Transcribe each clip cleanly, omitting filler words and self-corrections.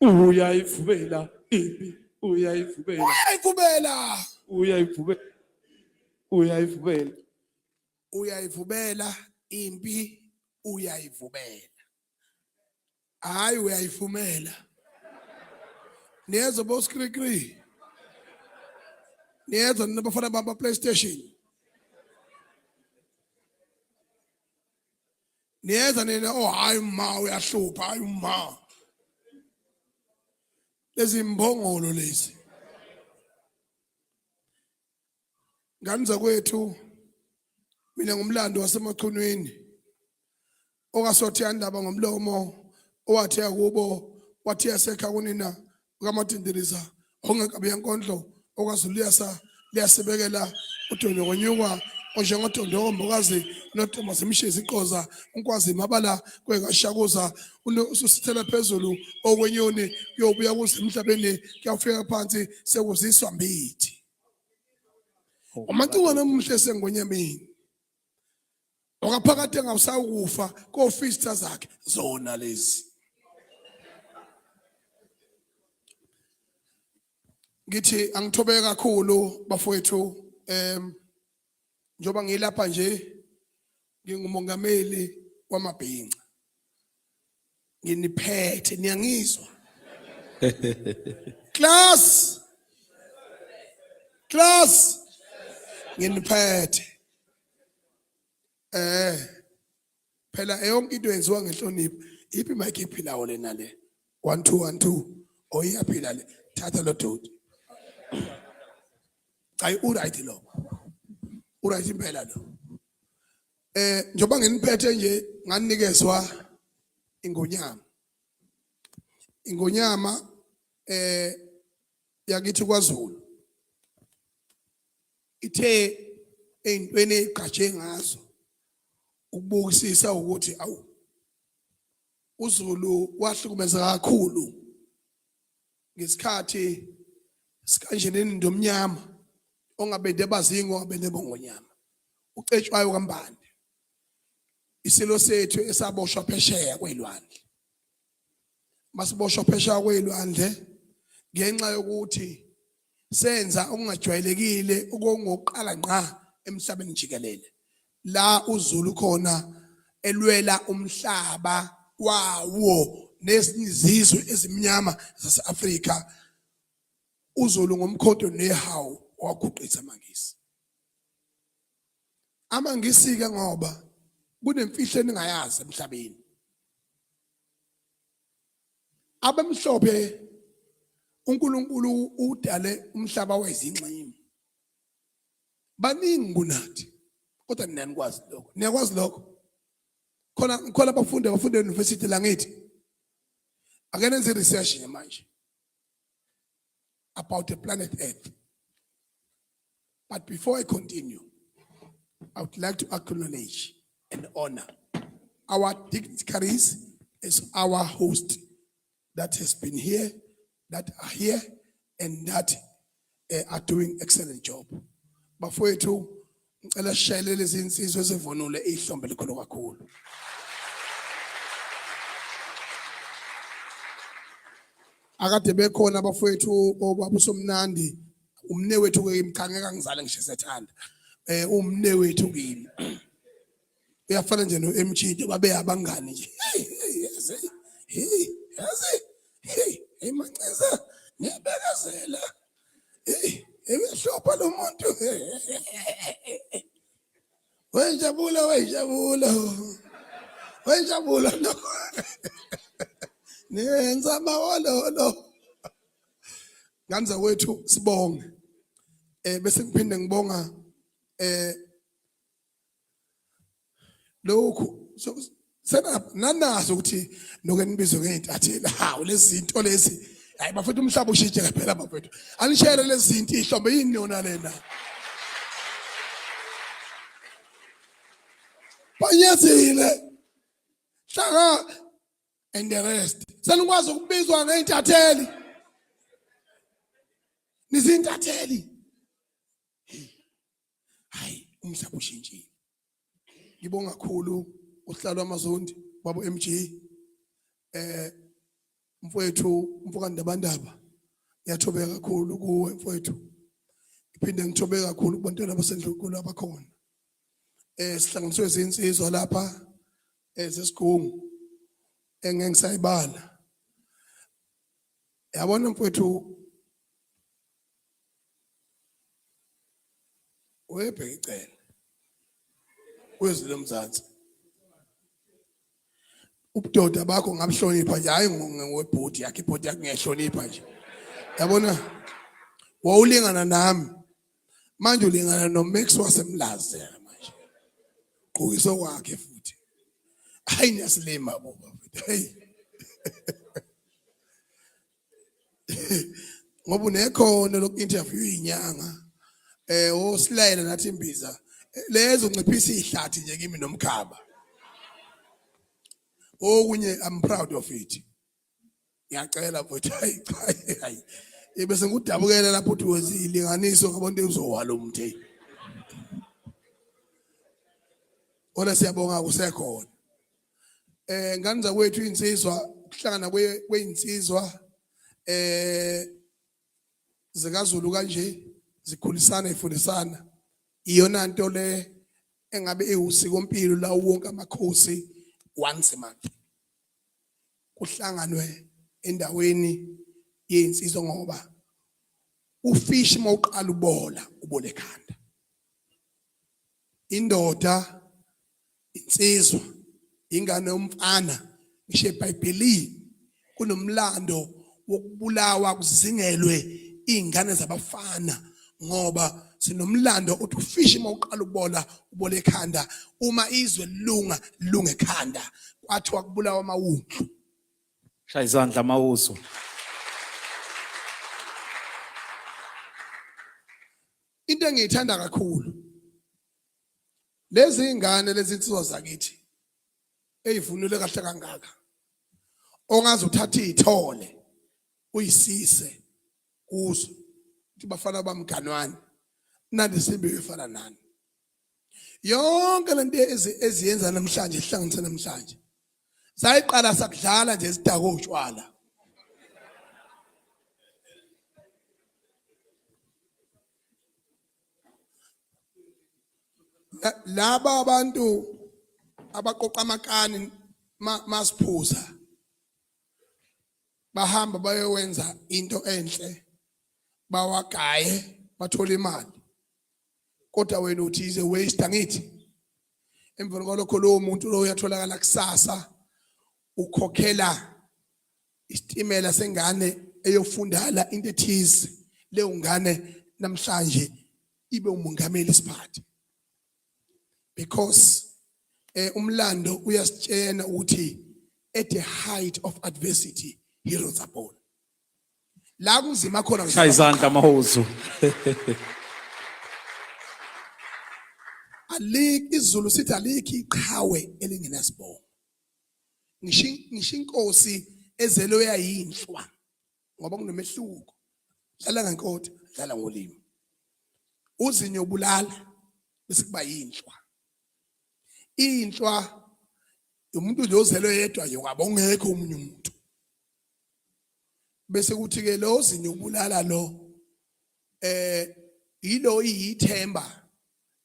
Uyayivubela impi, uyayivubela. Uyayivubela impi, uyayivubela. Hayi uyayivumela. Niyeza boskrikri. Niyeza nabafana baba PlayStation. Niyeza nina hayi ma uyahlupha hayi ma. Lezi imbongolo lezi. Ngani zakwethu mina ngumlando wasemachunweni. Okasothi andaba ngomlomo owathi akubo wathi yasekha kunina kaMatindiriza ongakabe yankondlo okwaZuliyasa liyasebekela uDondo konyukwa onjengoDondo ombokazi noThomas Mshezi iqoza unkwazi mabala kwekashakuza ususithela phezulu okwenyoni kuyobuya kuze emhlabeni kuyafika phansi sekuziswa mbithi umantuka nomhle sengonyameni okaphakade engawusawukufa kofista zakhe zona lezi ngithi angithobeke kakhulu bafowethu njoba ngilapha nje ngingumongameli wamabhinqa nginiphethe niyangizwa class nginiphethe phela yonke into yenziwa ngehlonipho iphi mic iphilawo lena le 1212 oyiyaphila le thatha lo doti ayi uright lo uright impela lo njoba nginiphethe nje nganikezwa ingonyama yakithi kwaZulu ithe eyintweni egatshe ngazo ukubukisisa ukuthi awu uZulu wahlukumeza kakhulu ngesikhathi sikanjeneni ndomnyama ongabende bazingo ngabende bongonyama ucetshwayo kaMbande isilo sethu esaboshwa phesheya kwelwandle masiboshwa phesheya kwelwandle ngenxa yokuthi senza okungajwayelekile okungoqala ngqa emhlabeni jikelele la uZulu khona elwela umhlaba wawo nezizwe ezimnyama zaseAfrika uZulu ngomkhodo nehawu waguqisa amangisi ke ngoba kunemfihlo eningayazi emhlabeni abemhlophe uNkulunkulu udale umhlaba wezinximi baningi kunathi kodwa niyanikwazi lokho niyakwazi lokho khona abafundi abafunda e-university la ngithi akenenze research manje about the planet Earth. But before I continue, I would like to acknowledge and honor our dignitaries as our host that has been here, that are here, and that are doing excellent job. Bafowethu ngicela sishayele lezi insizwe ezivunule ihlombe likhulu kakhulu. Akade bekhona abafowethu obabusomnandi umne wethu ke imkhangeka ngizale ngisho sethanda umne wethu kimi uyafana nje noMG babe abangani nje hey Manxeza ngiyabekezela ebehlopha lo muntu wenjabula lo nenza amawolo nganza wethu sibonge bese ngiphinde ngibonga lokhu nanazo ukuthi noke nibizwe ngeintatheli hawu lezi zinto lezi hayi bafethu umhlaba ushintshela phela bafethu anishayele lezi zinto ihlombe yini yona lena Banyezile Hlanga and the rest senikwazi ukubizwa ngeintatheli nizintatheli hayi umhlaba ushintshile ngibonga kakhulu uhlalo amazondi baba MG mfowethu mfokandabandaba ngiyathobeka kakhulu kuwe mfowethu iphinde ngithobe kakhulu kubantwana basendlunkulu abakhona sihlanganiswe izinsizwa lapha zesigungu engengisayibala yabona mfowethu webheka icela kwezilo mzansi ubudoda bakho ngabuhlonipha nje hayi ngowebhodi yakhe ibhodi yakhe ngiyahlonipha nje yabona wawulingana nami manje ulingana noMax wasemlazi manje qokiso kwakhe futhi hayi niyasilima baba hey ngoba unekhono loku-interview inyanga osilayela nathi imbiza lezo nciphisa ihlathi nje kimi nomkhaba okunye I'm proud of it ngiyacela futhi hayi bese ngudabukela lapho uthi wezilinganiso ngabantu uzowala umthe ona siyabonga kusekhona ngani zakwethu insizwa kuhlangana kwezinsizwa zikaZulu kanje zikhulisana ifundisana iyona nto le engabe ehusiko impilo la wonke amakhosi once a month kuhlanganwe endaweni yensizwa ngoba ufishi mawuqala ubola ubole ekhanda indoda insizwa ingane yomfana ngisho eBhayibhelini kunomlando wokubulawa kuzingelwe izingane zabafana ngoba sinomlando uthi ufishi mawuqala ubola ubole ekhanda uma izwe lunga ekhanda kwathiwa kubulawa amawundlu shaya izandla amawuso into engiyithanda kakhulu lezi ingane lezi insizwa zakithi eyivunule kahle kangaka ongaze uthathe izithole uyisise kuzo uthi bafana bamganwane nandi simbe efana nani yonke lento eziyenza namhlanje ihlanganise namhlanje sayiqala sakudlala nje isidako utshwala laba abantu abaqoqa amakani masiphuza bahamba bayowenza into enhle bawagaye bathola imali kodwa wena uthi ize waste angithi emveni kwalokho lo muntu lo uyatholakala kusasa ukhokhela isitimela sengane eyofundala into ethize leyo ngane namhlanje ibe umongameli siphathe because umlando uyasitshena ukuthi at the height of adversity heroes are born la kunzima khona shaya izandla amawuso aliki izulu sithi aliki iqhawe elingenasibongo ngisho inkosi ezelo yayinhlwa ngoba kunomehluko dlala ngenkotha dlala ngolimi uzinyo bulala bese kuba yinhlwa inhlwa umuntu lo zelo yedwa yokaba ongekho umunye umuntu bese kuthi ke lo zinyo bulala lo yilo iyithemba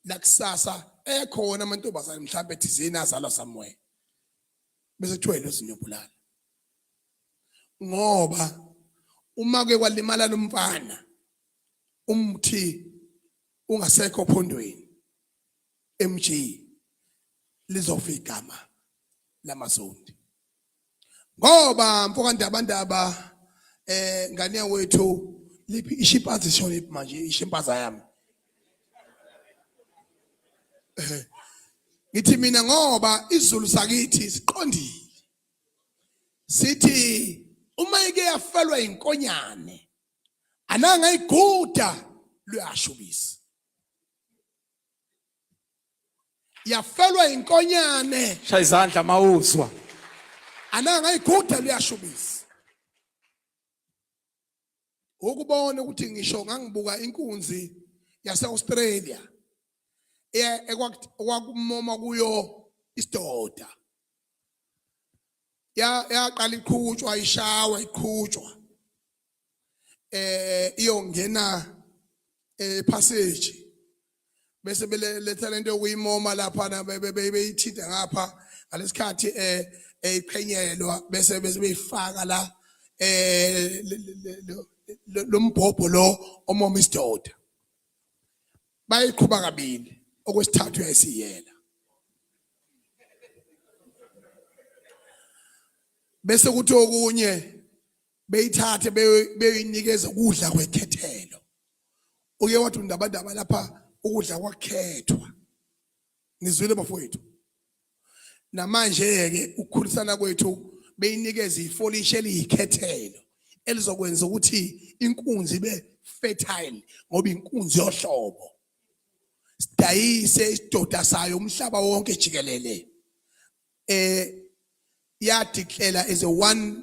lakusasa ekhona amantombazane mhlawumbe thizeni azalwa somewhere bese kuthiwa lo zinyo bulala ngoba uma ke kwalimala lomfana umthi ungasekho phondweni MG lizofika igama lamasondi ngoba mfokandabandaba ngane wethu liphi ishimpazi shoniphi manje ishimpaza yami ngithi mina ngoba izulu sakithi siqondile sithi uma ike yafelwa inkonyane ananga iguda luyashubisa yafelwa inkonyane shaya izandla amawuso ananga iguda luyashubisa ukubona ukuthi ngisho ngangibuka inkunzi yase-Australia ekwakumoma kuyo isidoda yaqala iqhutshwa ishawa iqhutshwa iyongena passage bese beletha lento yokuyimoma lapha na beyithida ngapha ngalesikhathi iqhenyelwa bese beyifaka la lo mbhobho lo omoma isidoda bayiqhuba kabili okwesithathu yayisiyela bese kuthi okunye beyithathe beyinikeza ukudla kwekhethelo uke wathi undabadaba lapha ukudla kwakhethwa nizwile bafowethu namanje ke ukukhulisana kwethu beyinikeza ifolishe eliyikhethelo elizokwenza ukuthi inkunzi ibe fertile ngoba inkunzi yohlobo sidayise isidoda sayo umhlaba wonke jikelele yadeclare as one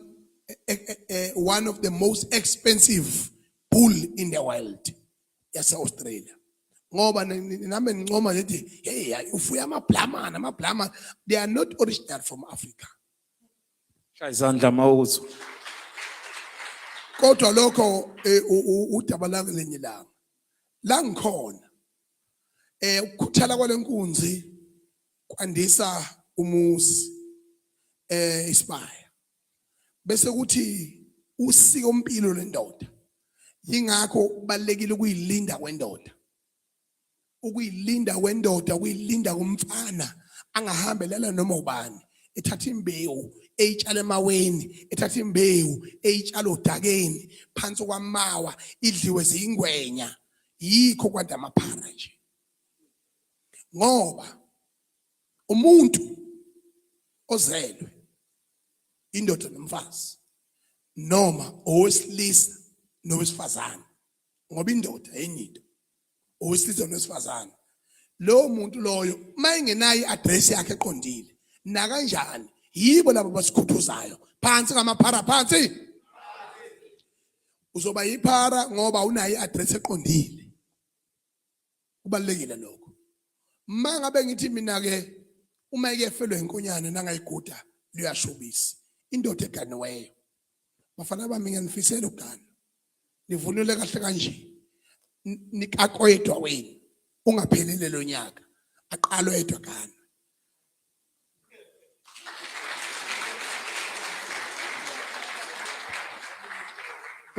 of the most expensive bull in the world yase Australia ngoba nami ngincoma lethi hey ufuya amabhlama they are not original from Africa Shaya izandla mawuzwa. kodwa lokho udaba lenye langa la ngikhona ukukhuthala kwalenkunzi kwandisa umuzi isibaya bese kuthi usiko impilo lendoda yingakho kubalekile ukuyilinda kwendoda ukuyilinda kumfana angahambelela noma ubani ethatha imbewu eyitshala emaweni ethatha imbewu eyitshala odakeni phansi kwamawa idliwe zingwenya yikho kwanda amaphara nje ngoba umuntu ozelwe indoda nomfazi noma owesilisa nowesifazane ngoba indoda enyito owesilisa nowesifazane lo muntu loyo mayingenayo iaddress yakhe eqondile na kanjani yibo labo basikhuthuzayo phansi ngamaphara phansi uzoba yiphara ngoba unayo iaddress eqondile kubalekile lokho mangabe ngithi mina ke uma ikefelwe inkonyane nangayiguda liyashubisa indoda eganiweyo bafana bami ngiyanifisela ugana nivunule kahle kanje nikakoyedwa wenu ungaphelele lo nyaka aqalwe edwa gana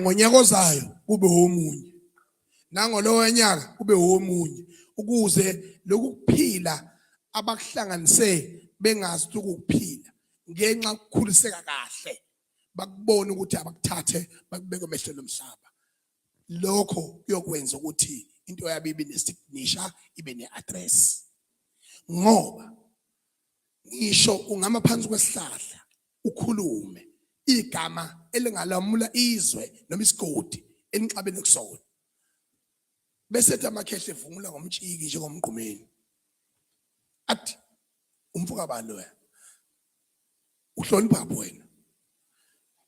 ngonyaka ozayo kube omunye nangolowo nyaka kube omunye ukuze lokuphila abakuhlanganise bengazi ukuphila ngenxa ukukhuliseka kahle bakubona ukuthi abakuthathe bakubeke emehlweni omhlaba lokho kuyokwenza ukuthi into yabe ibe nesignature ibe neaddress ngoba ngisho ungama phansi kwesihlahla ukhulume igama elingalamula izwe noma isigodi enixabene kusona bese ethi amakhehle evungula ngomtshiki njengomgqumeni athi umfuka bani wena uhlonipha wena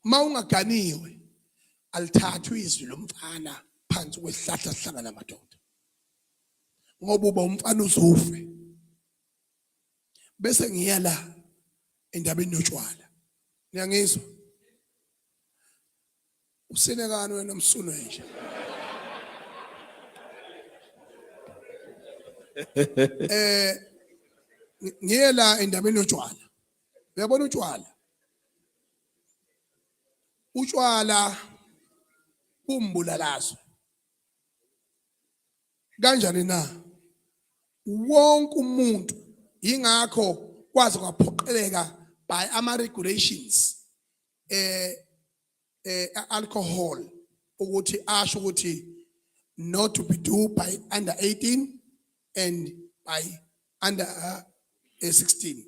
mawungaganiwe alithathwe izwi lomfana phansi kwesihlahla sihlangana namadoda ngoba uba umfana uzufe bese ngiya la endabeni yotshwala niyangizwa usenekani wena msuno nje ngiye la endabeni yotshwala uyabona utshwala umbulalazo kanjani na wonke umuntu ingakho kwazi kwaphoqeleka by ama regulations alcohol ukuthi asho ukuthi not to be do by under 18 and by under 16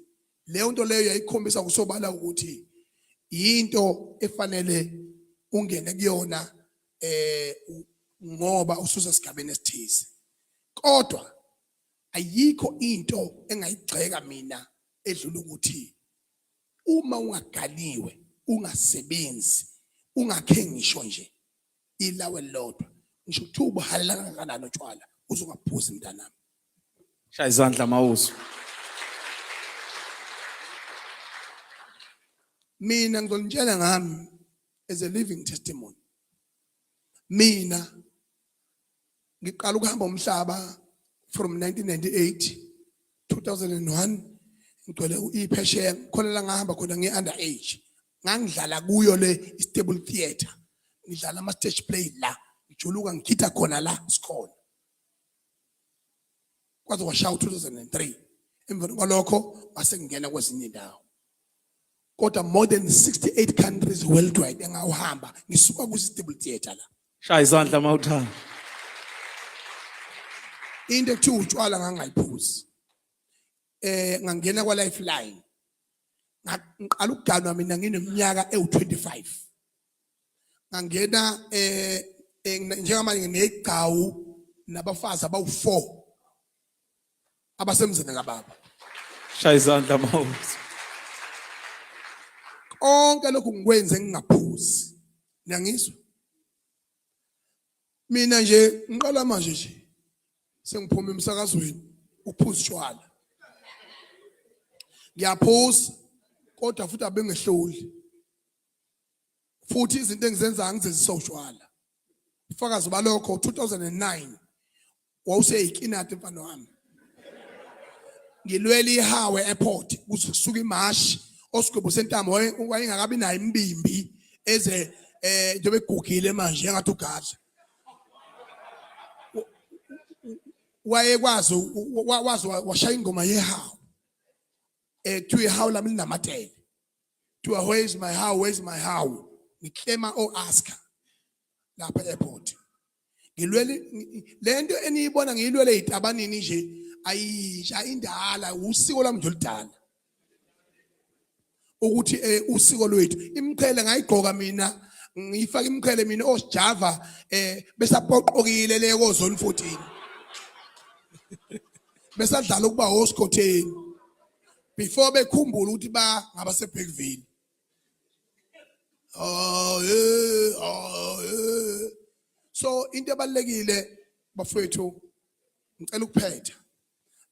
leyo nto leyo yayikhombisa kusobala ukuthi into efanele ungene kuyona ngoba ususa sigabeni esithize kodwa ayikho into engayigxeka mina edlula ukuthi uma ungaganiwe ungasebenzi ungakhe ngisho nje ilawe lodwa ngisho ukuthi ubuhalela kangakanani utshwala uzungaphuzi mntanami Shaya izandla mawuzwa. Mina ngizonitshela ngami as a living testimony. Mina ngiqala ukuhamba umhlaba from 1998 2001 ngicela iphesheya khona la ngahamba khona ngi-underage. Ngangidlala kuyo le stable theatre. Ngidlala ama stage play la. Ngijuluka ngigida khona la sikhona. Kwaze washaya 2003. Emva kwalokho base ngena kwezinye indawo. Kodwa more than 68 countries worldwide engawuhamba ngisuka ku stable theatre la. Shaya izandla mawuthanda. Into ekuthiwa utshwala ngangayiphuzi. Ngangena kwa Lifeline. Ngiqala ukuganwa mina ngineminyaka ewu25. Ngangena njengamanje nginegcawu nabafazi abawu4 abasemzini kababa. Shaya izandla mawuthanda. Konke lokhu ngikwenze ngingaphuzi. Niyangizwa? Mina nje ngiqala manje nje sengiphuma emsakazweni ukuphuza utshwala. Ngiyaphuza kodwa futhi abengehluli. Futhi izinto engizenza ngizenzisa utshwala. Ufakazi balokho 2009 wawuseyikinati mfana wami. Ngilwela iHawe Airport kusuka iMashi osigwebo sentamo wayengakabi nayo imbimbi eze njengoba egugile manje engathi ugadla. Wayekwazi washaya ingoma yeHawu. To iHawu lami linamatele. To where is my Hawu, where is my Hawu? Ngiklema Oscar lapha airport. Ngilwele lento eniyibona ngiyilwele itabanini nje ayisha indala usiko lami nje oludala. Ukuthi usiko lwethu imqhele ngayigqoka mina ngifaka imqhele mina osijava besapoqokile le ko zone 14. Besadlala ukuba hoskotheni before bekhumbula ukuthi ba ngabase Bergville. So into ebalekile bafowethu ngicela ukuphetha.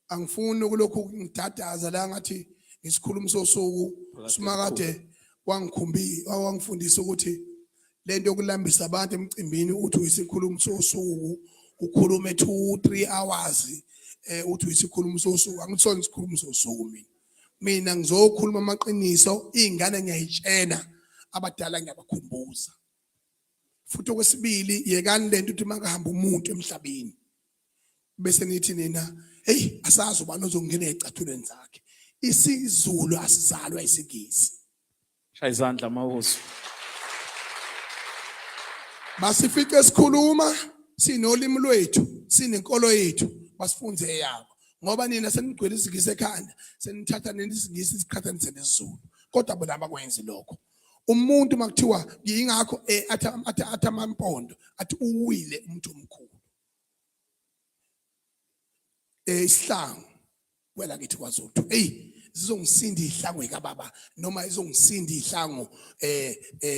Angifuni ukulokhu ngidadaza la ngathi ngisikhuluma sosuku simakade wangifundisa ukuthi lento yokulambisa abantu emcimbini uthi uyisikhuluma sosuku ukhulume 2-3 hours uthi uyisikhuluma sosuku angithoni isikhuluma sosuku mina ngizokhuluma amaqiniso izingane ngiyayitshena abadala ngiyabakhumbuza futhi okwesibili yekani lento ukuthi makahamba umuntu emhlabeni bese nithi nina hey asazi ubani ozongena ezicathulweni zakhe isiZulu asizalwa isigisi. Shaya izandla mawuzo. Basifike sikhuluma sinolimi lwethu sinenkolo yethu basifunze eyabo ngoba nina senigcwele isigisi ekhanda senithatha nesingisi isiqhathanise nesiZulu kodwa bona abakwenzi lokho. Umuntu makuthiwa yingakho atha amampondo athi uwile umuntu omkhulu. Isihlangu wela ngithi kwaZulu hey zizongisinda ihlangu ekababa noma izongisinda ihlangu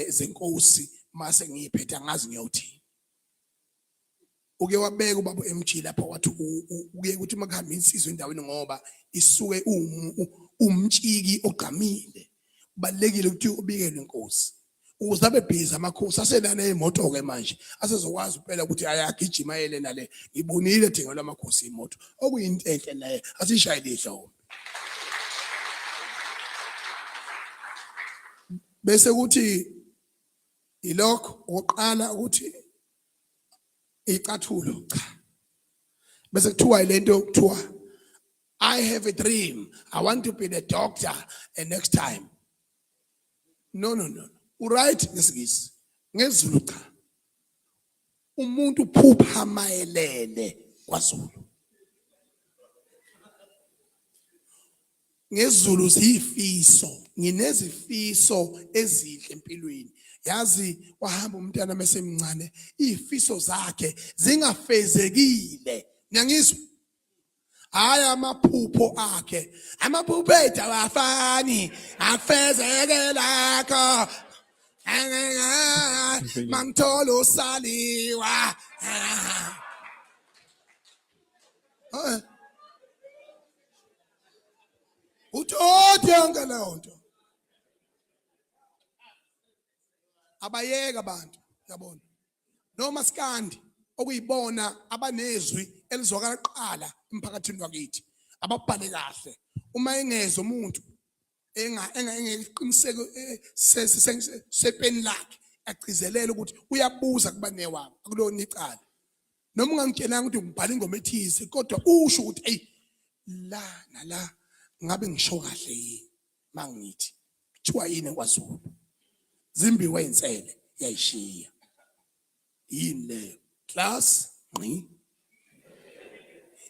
zenkosi mase ngiyiphethe angazi ngiyothini. Uke wabeka ubaba MG lapha wathi uke ukuthi makuhamba insizwe endaweni ngoba isuke umtshiki ogqamile kubalekile ukuthi ubikelwe inkosi ukuze abe busy amakhosi asenana imoto ke manje asezokwazi kuphela ukuthi ayagijima yele nale ngibonile thengela amakhosi imoto okuyinto enhle naye asishayile ihlombe bese kuthi ilokho oqala ukuthi icathulo cha bese kuthiwa ilento kuthiwa I have a dream I want to be the doctor and next time no right ngesigisi ngezulu cha umuntu uphupha mayelele kwaZulu ngezulu ziyifiso nginezifiso ezihle empilweni yazi wahamba umntana mesemncane izifiso zakhe zingafezekile ngiyangizwa hayi amaphupho akhe amaphupho ethu awafani afezeke lakho mangithola usaliwa uthi yonke leyo nto abayeka abantu, yabona. NoMaskandi okuyibona abanezwi elizwakala kuqala emphakathini wakithi, ababhale kahle. Uma engezwe umuntu engeqiniseko sepeni lakhe agcizelela ukuthi uyabuza kubane wabo akulona icala. Noma ungangitshelanga ukuthi ngibhala ingoma ethize kodwa usho ukuthi hey la nala ngabe ngisho kahle yini mangithi kuthiwa yini kwaZulu. Zimbiwe insele yayishiya. Yini leyo? Class ngqi.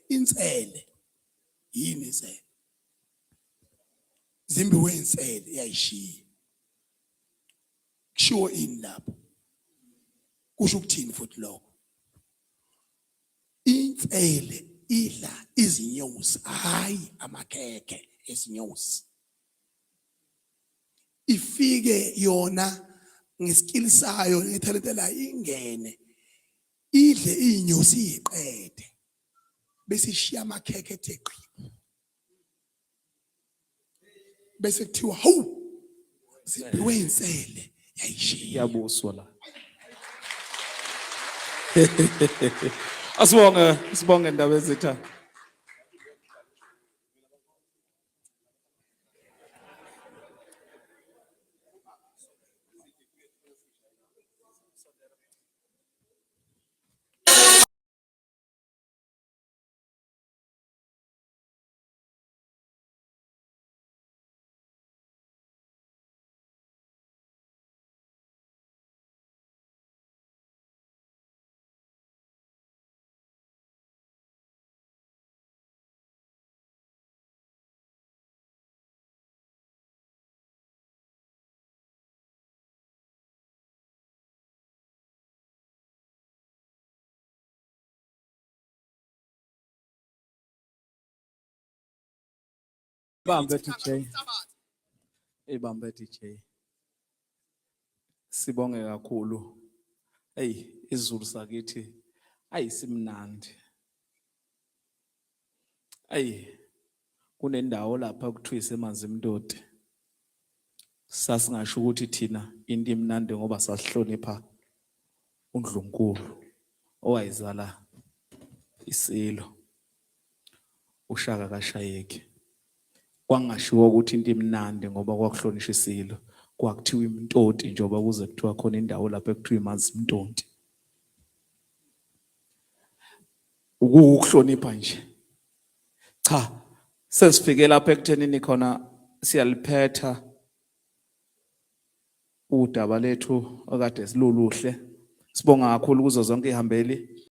Insele yini insele? Zimbiwe insele yayishiya. Kushiwo ini lapho? Kusho ukuthini futhi lokho? Insele idla izinyosi, hayi amakhekhe ezinyosi. Ifike yona ngesikili sayo ngethalente la ingene idle inyosi iqede bese ishiya amakhekhe ethe qhi. Bese kuthiwa hawu zimbiwe insele yayishiya. Yabuswa la. Asibonge indaba ezitha. Bambe DJ. Ibambe DJ. Sibonge kakhulu. Hey, isiZulu sakithi ayisimnandi. Kunendawo lapha kuthiwa iseManzimtoti. Sasingasho ukuthi thina into imnandi ngoba sasihlonipha uNdlunkulu owayizala iSilo. Ushaka kaShayeki. Kwangashiwo ukuthi into imnandi ngoba kwakuhlonishwa iSilo. Kwakuthiwa iMtoti njengoba kuze kuthiwa khona indawo lapha ekuthiwa iManzimtoti. Ukuhlonipha nje. Cha, sesifike lapha ekuthenini khona siyaliphetha udaba lethu okade siluluhle. Sibonga kakhulu kuzo zonke ihambeli.